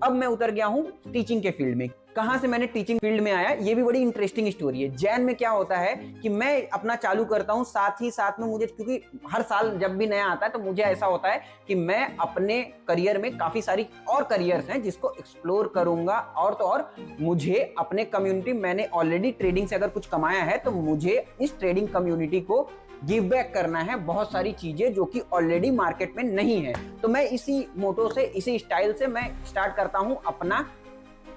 अब मैं उतर गया हूँ टीचिंग के फील्ड में। कहां से मैंने टीचिंग फील्ड में आया, ये भी बड़ी इंटरेस्टिंग स्टोरी है। जैन में क्या होता है कि मैं अपना चालू करता हूं, साथ ही साथ में मुझे, क्योंकि हर साल जब भी नया आता है तो मुझे ऐसा होता है कि मैं अपने करियर में काफी सारी और करियर्स हैं जिसको एक्सप्लोर करूंगा। और तो और मुझे अपने कम्युनिटी, मैंने ऑलरेडी ट्रेडिंग से अगर कुछ कमाया है तो मुझे इस ट्रेडिंग कम्युनिटी को गिव बैक करना है बहुत सारी चीजें जो कि ऑलरेडी मार्केट में नहीं है। तो मैं इसी मोटो से, इसी स्टाइल से मैं स्टार्ट करता हूं अपना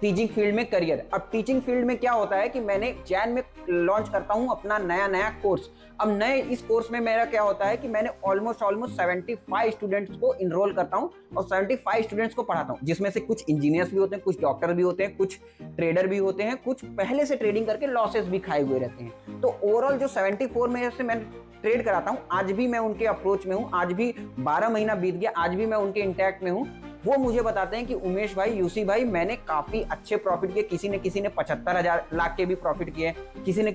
टीचिंग फील्ड में करियर। अब टीचिंग फील्ड में क्या होता है कि मैंने जैन में लॉन्च करता हूं अपना नया कोर्स। अब नए इस कोर्स में मेरा क्या होता है कि मैंने ऑलमोस्ट 75 स्टूडेंट्स को इनरोल करता हूं और 75 स्टूडेंट्स को पढ़ाता हूं, जिसमें से कुछ इंजीनियर्स भी होते हैं, कुछ डॉक्टर भी होते हैं, कुछ ट्रेडर भी होते हैं, कुछ पहले से ट्रेडिंग करके लॉसेस भी खाए हुए रहते हैं। तो ओवरऑल जो 74 में से मैं ट्रेड कराता हूं, आज भी मैं उनके अप्रोच में हूं, आज भी 12 महीना बीत गया, आज भी मैं उनके इंटैक्ट में हूं। वो मुझे बताते हैं कि उमेश भाई, यूसी भाई, मैंने काफी अच्छे प्रॉफिट किए। किसी ने 75,000 लाख के भी प्रॉफिट किए, किसी ने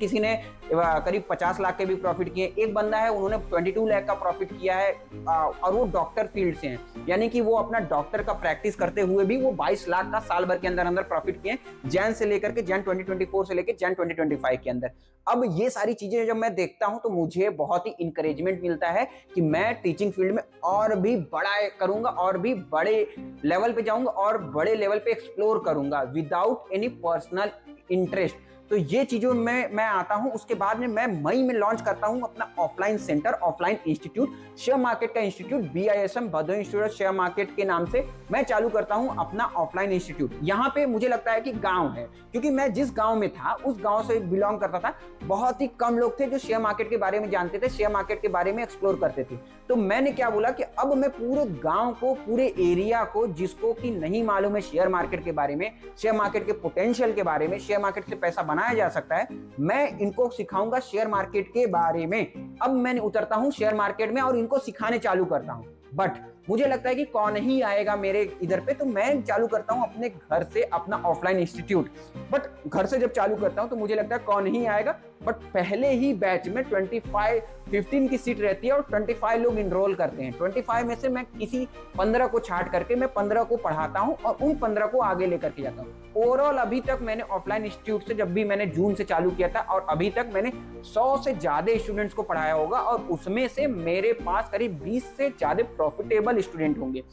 करीब 50 लाख के भी प्रॉफिट किए। एक बंदा है, उन्होंने 22 लाख का प्रॉफिट किया है और वो डॉक्टर फील्ड से हैं, यानी कि वो अपना डॉक्टर का प्रैक्टिस करते हुए भी वो 22 लाख का साल भर के अंदर प्रॉफिट किए, जैन से लेकर के, जैन 2024 से लेकर जैन 2025 के अंदर। अब ये सारी चीजें जब मैं देखता हूं तो मुझे बहुत ही इंकरेजमेंट मिलता है कि मैं टीचिंग फील्ड में और भी बड़ा करूंगा और भी बड़े लेवल पे जाऊंगा और बड़े लेवल पे एक्सप्लोर करूंगा विदाउट एनी पर्सनल इंटरेस्ट। तो ये चीजों में मैं आता हूं। उसके बाद में मैं मई में लॉन्च करता हूं अपना offline centre, offline institute, share market का institute, BISM Bhadohi institute of share market के नाम से मैं चालू करता हूं अपना ऑफलाइन इंस्टीट्यूट। यहां पे मुझे लगता है कि गांव है, क्योंकि मैं जिस गांव में था उस गांव से बिलोंग करता था, बहुत ही कम लोग थे जो शेयर मार्केट के बारे में जानते थे, शेयर मार्केट के बारे में एक्सप्लोर करते थे। तो मैंने क्या बोला कि अब मैं पूरे गांव को, पूरे एरिया को, जिसको कि नहीं मालूम है शेयर मार्केट के बारे में, शेयर मार्केट के पोटेंशियल के बारे में, शेयर मार्केट से पैसा बनाया जा सकता है, मैं इनको सिखाऊंगा शेयर मार्केट के बारे में। अब मैं उतरता हूं शेयर मार्केट में और इनको सिखाने चालू करता हूं। बट मुझे लगता है कि कौन ही आएगा मेरे इधर पे, तो मैं चालू करता हूं अपने घर से अपना ऑफलाइन इंस्टीट्यूट। बट घर से जब चालू करता हूं तो मुझे लगता है कौन ही आएगा, बट पहले ही बैच में 15 की सीट रहती है और 25 लोग इनरोल करते हैं। 25 में से मैं किसी 15 को छाट करके मैं 15 को पढ़ाता हूं और उन 15 को आगे लेकर के जाता हूं। ओवरऑल अभी तक मैंने ऑफलाइन इंस्टीट्यूट से, जब भी मैंने जून से चालू किया था, और अभी तक मैंने 100 से ज्यादा स्टूडेंट्स को पढ़ाया होगा और उसमें से मेरे पास करीब 20 से ज्यादा प्रॉफिटेबल स्टूडेंट होंगे।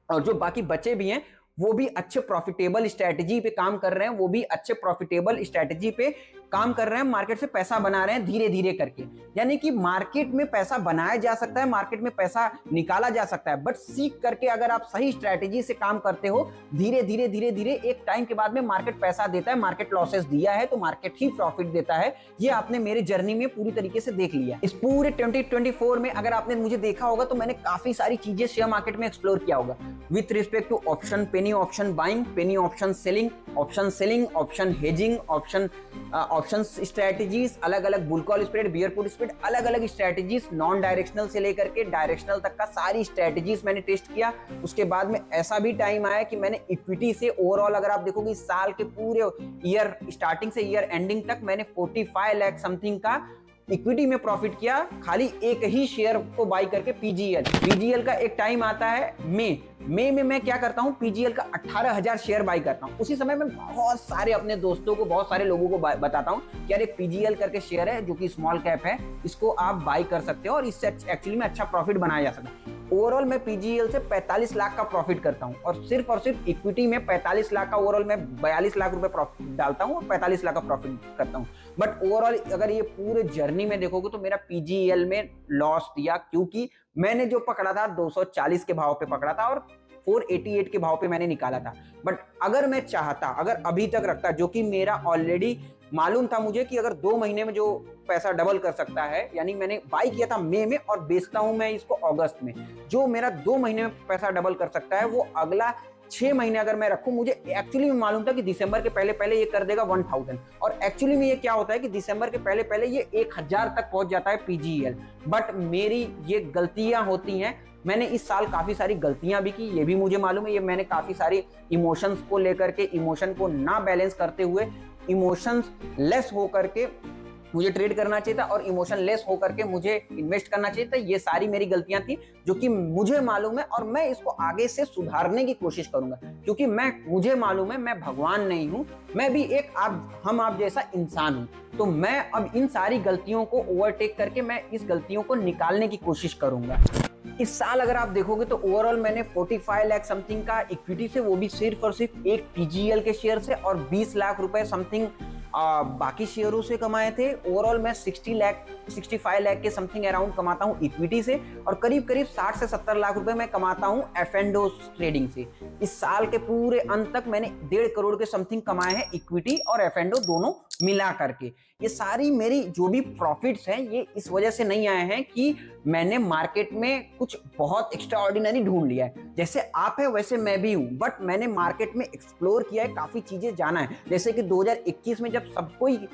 और जो बाकी बचे भी हैं वो भी अच्छे प्रॉफिटेबल स्ट्रैटेजी पे काम कर रहे हैं, वो भी अच्छे प्रॉफिटेबल स्ट्रैटेजी पे काम कर रहे हैं, मार्केट से पैसा बना रहे हैं धीरे धीरे करके। यानी कि मार्केट में पैसा बनाया जा सकता है, मार्केट में पैसा निकाला जा सकता है, बट सीख करके अगर आप सही स्ट्रैटेजी से काम करते हो, धीरे धीरे एक टाइम के बाद में मार्केट पैसा देता है। मार्केट लॉसेस दिया है तो मार्केट ही प्रॉफिट देता है। ये आपने मेरे जर्नी में पूरी तरीके से देख लिया। इस पूरे 2024 में अगर आपने मुझे देखा होगा तो मैंने काफी सारी चीजें शेयर मार्केट में एक्सप्लोर किया होगा with respect to option, Penney option buying, Penney option selling, option hedging, option strategies, अलग अलग bull call spread, beer put spread, अलग अलग स्ट्रेटजीज, नॉन डायरेक्शनल से लेकर के डायरेक्शनल तक का सारी स्ट्रेटजीज मैंने टेस्ट किया। उसके बाद में ऐसा भी टाइम आया कि मैंने इक्विटी से ओवरऑल, अगर आप देखोगे इस साल के पूरे ईयर स्टार्टिंग से ईयर एंडिंग तक, मैंने 45 लाख समथिंग का इक्विटी में प्रॉफिट किया, खाली एक ही शेयर को बाई करके। पीजीएल का एक टाइम आता है मई में मैं क्या करता हूं, पीजीएल का 18,000 शेयर बाई करता हूं। उसी समय मैं बहुत सारे अपने दोस्तों को, बहुत सारे लोगों को बताता हूं कि यार एक पीजीएल करके शेयर है जो कि स्मॉल कैप है, इसको आप बाई कर सकते हो और इससे एक्चुअली में अच्छा प्रॉफिट बनाया जा सकता है। ओवरऑल मैं पीजीएल से 45 लाख का प्रॉफिट करता हूं और सिर्फ इक्विटी में 45 लाख का, ओवरऑल मैं 42 लाख रुपए प्रॉफिट डालता हूं और 45 लाख का प्रॉफिट करता हूं। बट ओवरऑल अगर ये पूरे जर्नी में देखोगे तो मेरा पीजीएल में लॉस दिया, क्योंकि मैंने जो पकड़ा था 240 के भाव पे पकड़ा था और 488 के भाव पे मैंने निकाला था। बट अगर मैं चाहता, अगर अभी तक रखता, जो कि मेरा ऑलरेडी मालूम था मुझे कि अगर 2 महीने में जो पैसा डबल कर सकता है, यानी मैंने बाई किया था मई में और बेचता हूं मैं इसको अगस्त में, जो मेरा 2 महीने में पैसा डबल कर सकता है, वो अगला 6 महीने अगर मैं रखूं, मुझे एक्चुअली में मालूम था कि दिसंबर के पहले ये कर देगा 1000। और एक्चुअली में ये क्या होता है कि दिसंबर के पहले ये 1000 तक पहुंच जाता है पीजीएल। बट मेरी ये गलतियां होती हैं, मैंने इस साल काफी सारी गलतियां भी की, ये भी मुझे मालूम है। ये मैंने काफी सारी इमोशंस को लेकर के, इमोशन को ना बैलेंस करते हुए, इमोशंस लेस हो करके मुझे ट्रेड करना चाहिए था और इमोशन लेस होकर के मुझे इन्वेस्ट करना चाहिए था। ये सारी मेरी गलतियां थी जो कि मुझे मालूम है और मैं इसको आगे से सुधारने की कोशिश करूंगा, क्योंकि मुझे मालूम है मैं भगवान नहीं हूं, मैं भी एक आप जैसा इंसान हूं। तो मैं अब इन सारी गलतियों को ओवरटेक करके मैं इस गलतियों को निकालने की कोशिश करूंगा। इस साल अगर आप देखोगे तो ओवरऑल मैंने 45 लाख समथिंग का इक्विटी से, वो भी सिर्फ और सिर्फ एक टीजीएल के शेयर से, और 20 लाख रुपए समथिंग बाकी शेयरों से कमाए थे। ओवरऑल मैं 65 लाख के समथिंग अराउंड कमाता हूँ इक्विटी से, और करीब करीब 60 से 70 लाख रुपए मैं कमाता हूँ एफ&ओ ट्रेडिंग से। इस साल के पूरे अंत तक मैंने 1.5 करोड़ के समथिंग कमाए हैं इक्विटी और एफ&ओ दोनों मिला करके। ये सारी मेरी जो भी प्रॉफिट्स हैं ये इस वजह से नहीं आए हैं कि मैंने मार्केट में कुछ बहुत एक्स्ट्रा ऑर्डिनरी ढूंढ लिया है। जैसे आप है वैसे मैं भी हूं, बट मैंने मार्केट में एक्सप्लोर किया है, काफी चीजें जाना है। जैसे कि 2021 में जब सब कोई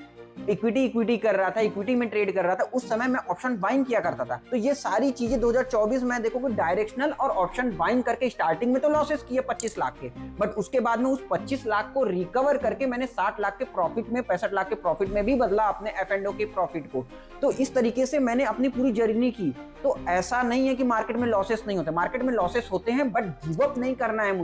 इक्विटी कर रहा था, इक्विटी में ट्रेड कर रहा था, उस समय मैं ऑप्शन बाइंग किया करता था। तो ये सारी चीजें 2024 में देखो कि डायरेक्शनल और ऑप्शन बाइंग करके स्टार्टिंग में तो लॉसेस किए 25 लाख के, बट उसके बाद में उस 25 लाख को रिकवर करके मैंने 60 लाख के प्रॉफिट में, 65 लाख के प्रॉफिट में भी बदला अपने एफ&ओ के प्रॉफिट को। तो इस तरीके से मैंने अपनी पूरी जर्नी की। तो ऐसा नहीं है कि मार्केट में लॉसेस नहीं होते, मार्केट में लॉसेस होते हैं, बट गिव अप नहीं करना है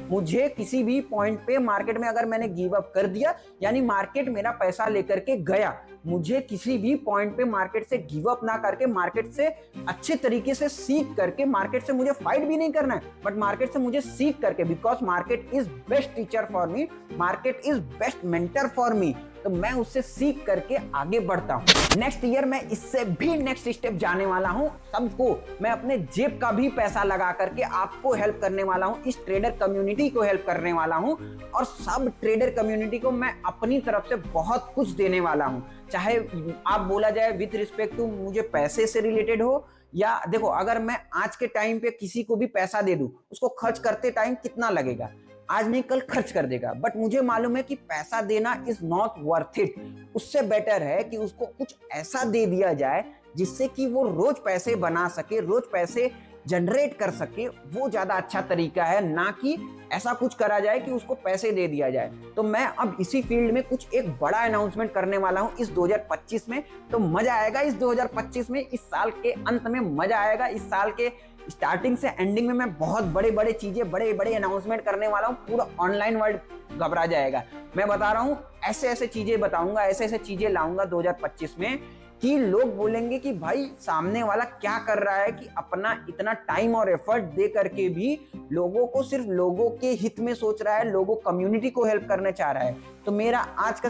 मुझे किसी भी पॉइंट पे मार्केट में अगर मैंने गिव अप कर दिया, यानी मार्केट मेरा पैसा लेकर के गया, मुझे किसी भी पॉइंट पे मार्केट से गिव अप ना करके मार्केट से अच्छे तरीके से सीख करके, मार्केट से मुझे फाइट भी नहीं करना है, बट मार्केट से मुझे सीख करके, because market is best teacher for me, market is best mentor for me, तो मैं उससे सीख करके आगे बढ़ता हूं। नेक्स्ट ईयर मैं इससे भी नेक्स्ट स्टेप जाने वाला हूं। सबको मैं अपने जेब का भी पैसा लगा करके आपको हेल्प करने वाला हूं, इस ट्रेडर कम्युनिटी को हेल्प करने वाला हूं, और सब ट्रेडर कम्युनिटी को मैं अपनी तरफ से बहुत कुछ देने वाला हूं। चाहे आप बोला जाए विथ रिस्पेक्ट टू मुझे पैसे से रिलेटेड हो, या देखो अगर मैं आज के टाइम पे किसी को भी पैसा दे दूं, उसको खर्च करते टाइम कितना लगेगा, आज नहीं कल खर्च कर देगा, बट मुझे मालूम है कि पैसा देना इज नॉट वर्थ इट। उससे बेटर है कि उसको कुछ ऐसा दे दिया जाए जिससे कि वो रोज पैसे बना सके, रोज पैसे जनरेट कर सके, वो ज्यादा अच्छा तरीका है, ना कि ऐसा कुछ करा जाए कि उसको पैसे दे दिया जाए। तो मैं अब इसी फील्ड में कुछ एक बड़ा अनाउंसमेंट करने वाला हूं इस 2025 में। तो मजा आएगा इस 2025 में, इस साल के अंत में मजा आएगा। इस साल के स्टार्टिंग से एंडिंग में मैं बहुत बड़े चीजें, बड़े अनाउंसमेंट करने वाला हूँ। पूरा ऑनलाइन वर्ल्ड घबरा जाएगा। मैं बता रहा हूँ, ऐसे चीजें बताऊंगा, ऐसे चीजें लाऊंगा 2025 में कि लोग बोलेंगे कि भाई सामने वाला क्या कर रहा है, कि अपना इतना टाइम और एफर्ट दे करके भी लोगों को, सिर्फ लोगों के हित में सोच रहा है, लोगों कम्युनिटी को हेल्प करने चाह रहा है। तो मेरा आज का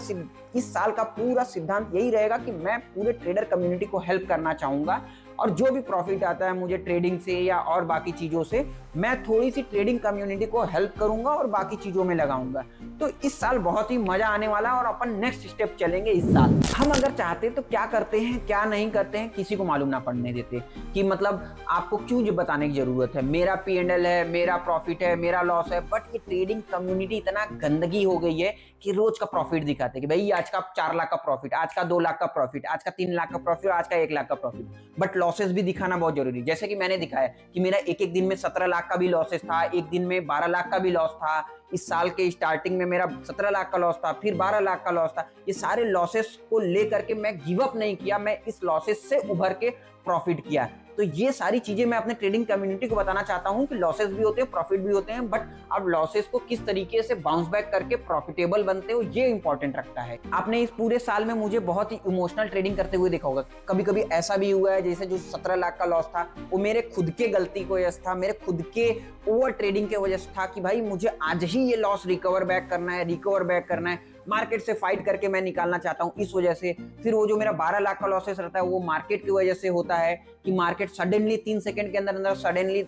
इस साल का पूरा सिद्धांत यही रहेगा कि मैं पूरे ट्रेडर कम्युनिटी को हेल्प करना चाहूंगा, और जो भी प्रॉफिट आता है मुझे ट्रेडिंग से या और बाकी चीजों से, मैं थोड़ी सी ट्रेडिंग कम्युनिटी को हेल्प करूंगा और बाकी चीजों में लगाऊंगा। तो इस साल बहुत ही मजा आने वाला है और अपन नेक्स्ट स्टेप चलेंगे इस साल। हम अगर चाहते तो क्या करते हैं क्या नहीं करते हैं किसी को मालूम ना पड़ने देते, कि मतलब आपको क्यों ये बताने की जरूरत है, मेरा P&L है, मेरा प्रॉफिट है, मेरा लॉस है। बट ये ट्रेडिंग कम्युनिटी इतना गंदगी हो गई है कि रोज का प्रॉफिट दिखाते हैं कि भाई आज का 4 लाख का प्रॉफिट, आज का 2 लाख का प्रॉफिट, आज का 3 लाख का प्रॉफिट, आज का 1 लाख का प्रॉफिट। बट लॉसेस भी दिखाना बहुत जरूरी है। जैसे कि मैंने दिखाया कि मेरा एक दिन में 17 लाख का भी लॉसेस था, एक दिन में 12 लाख का भी लॉस था। इस साल के स्टार्टिंग में मेरा 17 लाख का लॉस था, फिर 12 लाख का लॉस था। ये सारे लॉसेस को लेकर के मैं गिव अप नहीं किया, मैं इस लॉसेस से उभर के प्रॉफिट किया। तो ये सारी चीजें मैं अपने ट्रेडिंग कम्युनिटी को बताना चाहता हूं कि लॉसेस भी होते हैं, प्रॉफिट भी होते हैं, बट आप लॉसेस को किस तरीके से बाउंस बैक करके प्रॉफिटेबल बनते हो, ये इंपॉर्टेंट रखता है। आपने इस पूरे साल में मुझे बहुत ही इमोशनल ट्रेडिंग करते हुए देखा होगा। कभी कभी ऐसा भी हुआ है, जैसे जो 17 लाख का लॉस था वो मेरे खुद के गलती की वजह से था, मेरे खुद के ओवर ट्रेडिंग की वजह से था कि भाई मुझे आज ही ये लॉस रिकवर बैक करना है, मार्केट से फाइट करके मैं निकालना चाहता हूं इस वजह से। फिर वो जो मेरा 12 लाख का लॉसेस रहता है वो मार्केट की वजह से होता है कि मार्केट सडनली 3 सेकंड के अंदर सडनली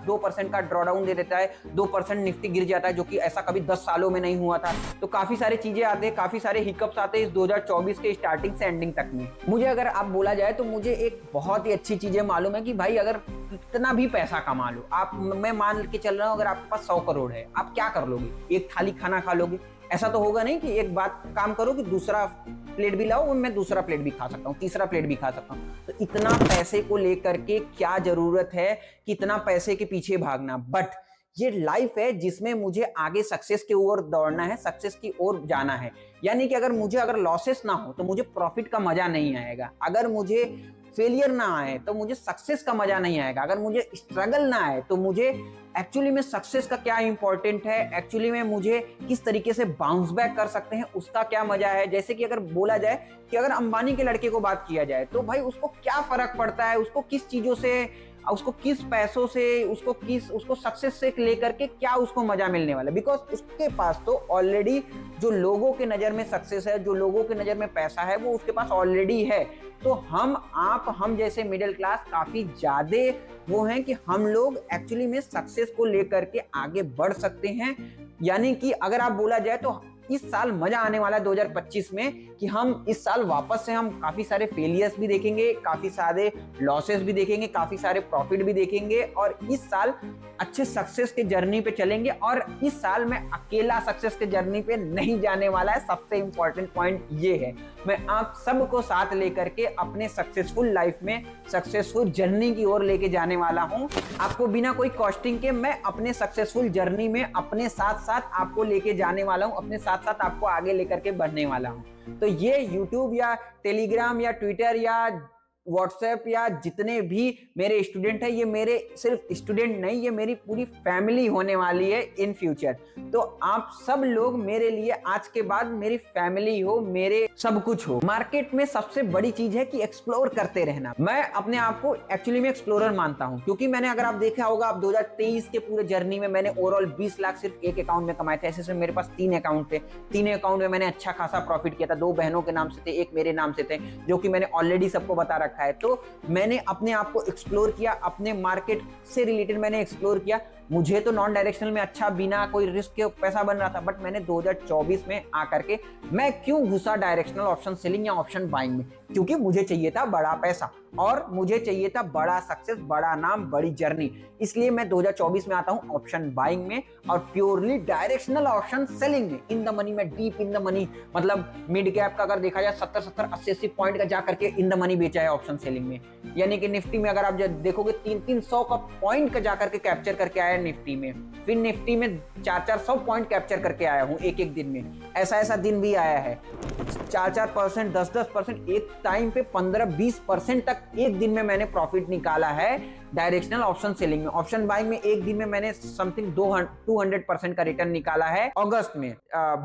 2% का ड्रॉडाउन दे देता है, 2% निफ्टी गिर जाता है, जो कि ऐसा कभी 10 सालों में नहीं हुआ था। तो काफी सारी चीजें आते हैं, काफी सारे हिकअप्स आते हैं इस 2024 के स्टार्टिंग से एंडिंग तक में। मुझे अगर आप बोला जाए तो मुझे एक बहुत ही अच्छी चीजें मालूम है कि भाई अगर कितना भी पैसा कमा लो आप, मैं मान के चल रहा हूँ, अगर आपके पास 100 करोड़ है, आप क्या कर लोगे? एक थाली खाना खा लोगे? ऐसा तो होगा नहीं कि एक बात काम करो कि दूसरा प्लेट भी लाओ, मैं दूसरा प्लेट भी खा सकता हूँ, तीसरा प्लेट भी खा सकता हूँ। तो इतना पैसे को लेकर के क्या जरूरत है कि इतना पैसे के पीछे भागना? बट ये लाइफ है जिसमें मुझे आगे सक्सेस की ओर दौड़ना है, सक्सेस की ओर जाना है। यानी कि अगर लॉसेस ना हो तो मुझे प्रॉफिट का मजा नहीं आएगा, अगर मुझे फेलियर ना आए तो मुझे सक्सेस का मजा नहीं आएगा, अगर मुझे स्ट्रगल ना आए तो मुझे एक्चुअली में सक्सेस का क्या इंपॉर्टेंट है, एक्चुअली में मुझे किस तरीके से बाउंस बैक कर सकते हैं उसका क्या मजा है। जैसे कि अगर बोला जाए कि अगर अंबानी के लड़के को बात किया जाए तो भाई उसको क्या फर्क पड़ता है, उसको किस चीजों से, उसको किस पैसों से, उसको सक्सेस से लेकर के क्या उसको मजा मिलने वाला है, बिकॉज उसके पास तो ऑलरेडी जो लोगों के नजर में सक्सेस है, जो लोगों के नजर में पैसा है, वो उसके पास ऑलरेडी है। तो हम जैसे मिडिल क्लास काफी ज्यादा वो हैं कि हम लोग एक्चुअली में सक्सेस को लेकर के आगे बढ़ सकते हैं। यानी कि अगर आप बोला जाए तो इस साल मजा आने वाला है 2025 में कि हम इस साल वापस से हम काफी सारे फेलियर्स भी देखेंगे, काफी सारे लॉसेस भी देखेंगे, काफी सारे प्रॉफिट भी देखेंगे, और इस साल अच्छे सक्सेस के जर्नी पे चलेंगे। और इस साल मैं अकेला सक्सेस के जर्नी पे नहीं जाने वाला है, सबसे इंपॉर्टेंट पॉइंट ये है, मैं आप सबको साथ लेकर के अपने सक्सेसफुल लाइफ में, सक्सेसफुल जर्नी की ओर लेके जाने वाला हूं। आपको बिना कोई कॉस्टिंग के मैं अपने सक्सेसफुल जर्नी में अपने साथ साथ आपको लेके जाने वाला हूं, अपने साथ साथ आपको आगे लेकर के बढ़ने वाला हूं। तो ये YouTube या टेलीग्राम या ट्विटर या व्हाट्सएप या जितने भी मेरे स्टूडेंट हैं, ये मेरे सिर्फ स्टूडेंट नहीं, ये मेरी पूरी फैमिली होने वाली है इन फ्यूचर। तो आप सब लोग मेरे लिए आज के बाद मेरी फैमिली हो, मेरे सब कुछ हो। मार्केट में सबसे बड़ी चीज है कि एक्सप्लोर करते रहना। मैं अपने आप को एक्चुअली में एक्सप्लोरर मानता हूं, क्योंकि मैंने, अगर आप देखा होगा, आप 2023 के पूरे जर्नी में मैंने ओवरऑल 20 लाख सिर्फ एक अकाउंट में कमाए थे। ऐसे मेरे पास 3 अकाउंट थे, 3 अकाउंट में मैंने अच्छा खासा प्रॉफिट किया था। 2 बहनों के नाम से थे, एक मेरे नाम से थे, जो कि मैंने ऑलरेडी सबको बता रखा है। तो मैंने अपने आप को एक्सप्लोर किया, अपने मार्केट से रिलेटेड मैंने एक्सप्लोर किया। मुझे तो नॉन डायरेक्शनल में अच्छा बिना कोई रिस्क के पैसा बन रहा था, बट मैंने 2024 में आकर के मैं क्यों घुसा डायरेक्शनल ऑप्शन सेलिंग या ऑप्शन बाइंग में, क्योंकि मुझे चाहिए था बड़ा पैसा और मुझे चाहिए था बड़ा सक्सेस, बड़ा नाम, बड़ी जर्नी। इसलिए मैं 2024 में आता हूं ऑप्शन बाइंग में और प्योरली डायरेक्शनल ऑप्शन सेलिंग में, इन द मनी में, डीप इन द मनी। मतलब मिड कैप का अगर देखा जाए 70-70, 80-80 पॉइंट का जा करके इन द मनी बेचा है ऑप्शन सेलिंग में। यानी कि निफ्टी में अगर आप देखोगे 300-300 का पॉइंट का जा करके कैप्चर करके आया निफ्टी में, फिर निफ्टी में 400-400 पॉइंट कैप्चर करके आया हूं एक एक दिन में। ऐसा दिन भी आया है, 4-4%, 10-10%, एक टाइम पे 15-20% तक एक दिन में मैंने प्रॉफिट निकाला है डायरेक्शनल ऑप्शन सेलिंग में। ऑप्शन बाइंग में एक दिन में मैंने समथिंग 200% का रिटर्न निकाला है। अगस्त में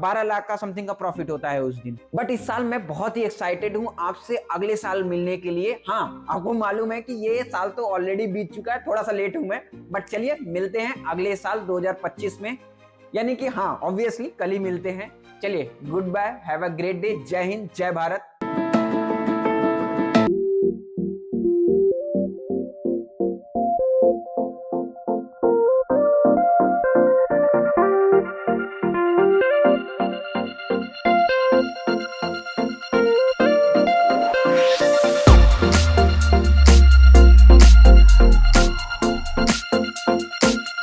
12 लाख का समथिंग का प्रॉफिट होता है उस दिन। बट इस साल मैं बहुत ही एक्साइटेड हूं आपसे अगले साल मिलने के लिए। हाँ, आपको मालूम है कि ये साल तो ऑलरेडी बीत चुका है, थोड़ा सा लेट हूं मैं, बट चलिए मिलते हैं अगले साल 2025 में। यानी कि हाँ, ऑब्वियसली कल ही मिलते हैं। चलिए, good bye, have a great day, जय हिंद, जय भारत।